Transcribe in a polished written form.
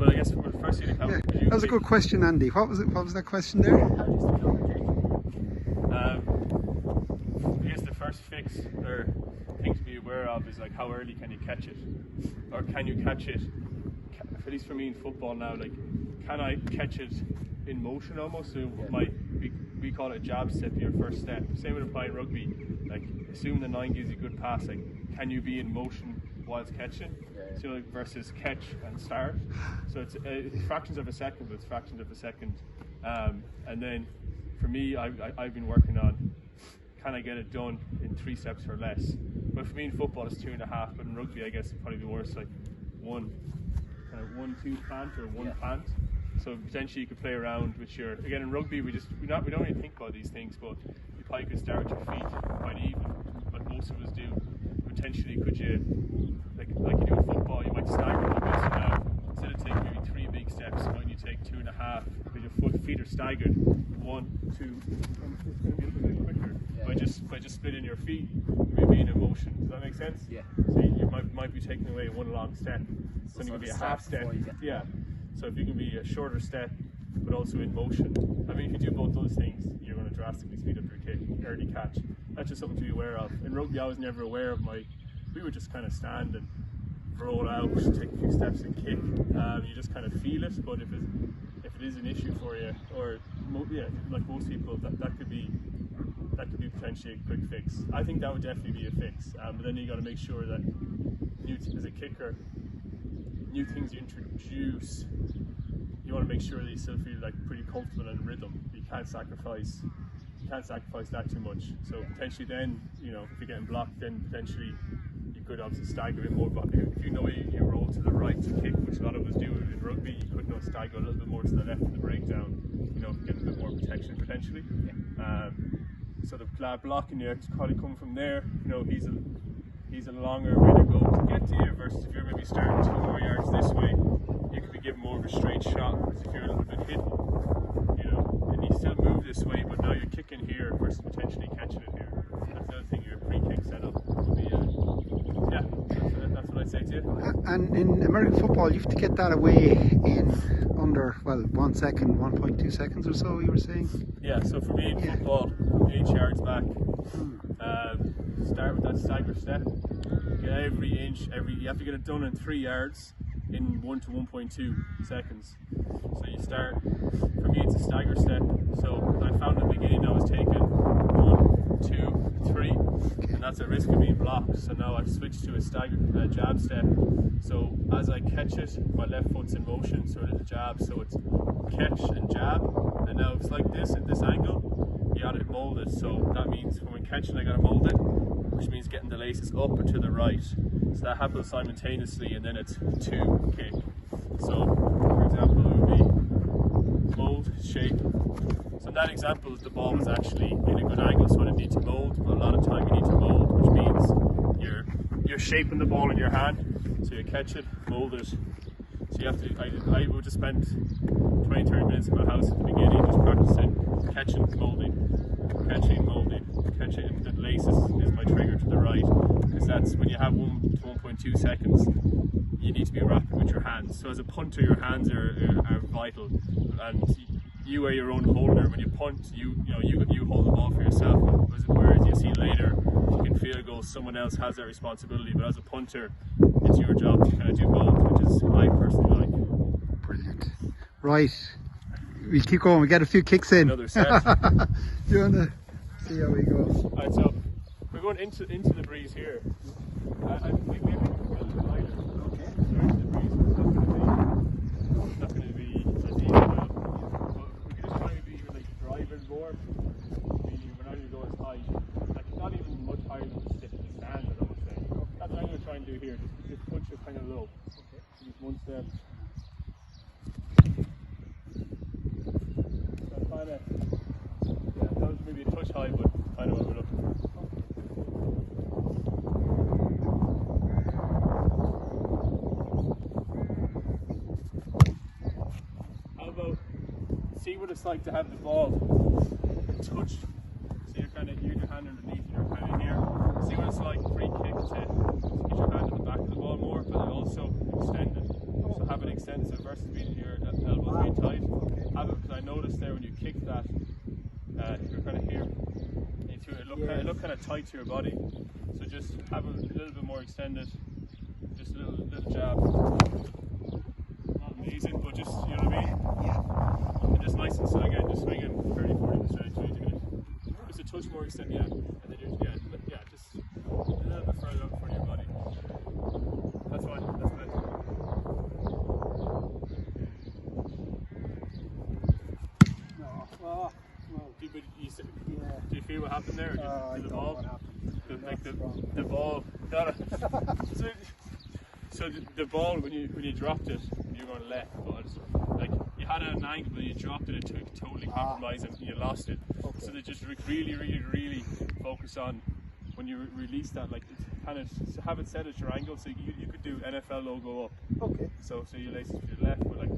But I guess for the first year, yeah. That was a good question, Andy. What was it? What was that question there? How do you stick on the kick? I guess the first fix or thing to be aware of is like how early can you catch it, or can you catch it? At least for me in football now, like can I catch it in motion almost? So we call it a jab step, your first step. Same with applying rugby. Like assume the 9 gives you a good pass. Like can you be in motion whilst catching? So like versus catch and start. So it's fractions of a second, but it's fractions of a second. And then for me, I've been working on can I get it done in 3 steps or less. But for me in football it's 2.5. But in rugby I guess it'd probably be worse, like 1-2 plant or 1 plant. So potentially you could play around with your, again in rugby we don't really think about these things, but you probably could start with your feet quite even, like most of us do. Potentially could you, like you do in football, you might stagger a little bit, so now instead of taking maybe 3 big steps, why don't you take 2.5, because your feet are staggered, 1, 2, it's going to be a little bit quicker by just splitting your feet, maybe in motion. Does that make sense? Yeah. So you might be taking away 1 long step, so it's going to be a half step. Yeah. So if you can be a shorter step, but also in motion, I mean, if you do both those things, you're going to drastically speed up your kick, early catch. That's just something to be aware of. In rugby, I was never aware of we would just kind of stand and roll out, take a few steps and kick. You just kind of feel it, but if it is an issue for you, or like most people, that could be potentially a quick fix. I think that would definitely be a fix. But then you got to make sure that as a kicker, new things you introduce, you want to make sure that you still feel like pretty comfortable in rhythm. You can't sacrifice that too much. So potentially then, if you're getting blocked, then potentially you could obviously stagger it more. But if you know you roll to the right to kick, which a lot of us do in rugby, you could stagger a little bit more to the left in the breakdown, getting a bit more protection potentially. So the lad blocking you, it's probably coming from there, he's a longer way to go to get to you, versus if you're maybe starting 2 more yards this way, you could be given more of a straight shot, whereas if you're a little bit hidden, and you still move this way, but now you're kicking here versus potentially catching it here. That's the other thing, your pre-kick setup would be, that's what I'd say to you. And in American football, you have to get that away in under, 1 second, 1.2 seconds or so, you were saying? Yeah, so for me in football, 8 yards back, start with that stagger step, get every inch, you have to get it done in 3 yards in 1 to 1.2 seconds. So you start, for me it's a stagger step, so I found in the beginning I was taking 1, 2, 3, and that's at risk of being blocked. So now I've switched to a jab step. So as I catch it, my left foot's in motion, so it is a jab. So it's catch and jab, and now it's like this at this angle. You got it molded. So that means when we're catching, I got it molded, which means getting the laces up or to the right. So that happens simultaneously, and then it's 2 kick. So for example, it would be mold, shape. So in that example, the ball was actually in a good angle, so I didn't need to mold, but a lot of time you need to mold, which means you're shaping the ball in your hand. So you catch it, mold it. So you have to, I would just spend 20-30 minutes in my house at the beginning just practicing catching, molding, catching, and the laces is my trigger to the right, because that's when you have 1 to 1.2 seconds, you need to be rapid with your hands. So as a punter, your hands are vital, and you are your own holder. When you punt, you hold the ball for yourself, whereas you see later, if you can field goal, someone else has that responsibility, but as a punter, it's your job to kind of do both, which is I personally like. Brilliant. Right, we'll keep going, we'll get a few kicks in. Another set. Do you want to see how we go? Alright, so we're going into the breeze here. We have a little lighter. Okay. So into the breeze, it's not going to be as easy, but we're just trying to be like driving more, meaning we're not going to go as high, like not even much higher than the stand, I would say. That's what I'm going to try and do here, just push it kind of low. Okay. Just 1 step. That was maybe a touch high, but I know what we're looking for. How about see what it's like to have the ball touched? So you're kind of your hand underneath, you're kind of here. See what it's like free kick to get your hand at the back of the ball more, but also extend it. So have it extended, so versus being your elbows being tight. Have it, because I noticed there when you kick that, you're kind of here. It look kind of tight to your body. So just have it a little bit more extended. Just a little jab. Not amazing, but just, you know what I mean? Yeah. And just nice and slow again, just swinging 30-40%, 20 just a touch more extended, yeah. And then just a little bit further up in front of your body. That's fine, that's good. Do you feel what happened there? I the don't ball? know what happened. The ball. So the ball, when you dropped it, you're going left, but like you had it at an angle, but you dropped it, it took totally compromised and you lost it. Okay. So they just really focus on when you release that, like it's kind of have it set at your angle, so you could do NFL logo up. Okay. So you lace it to your left, but like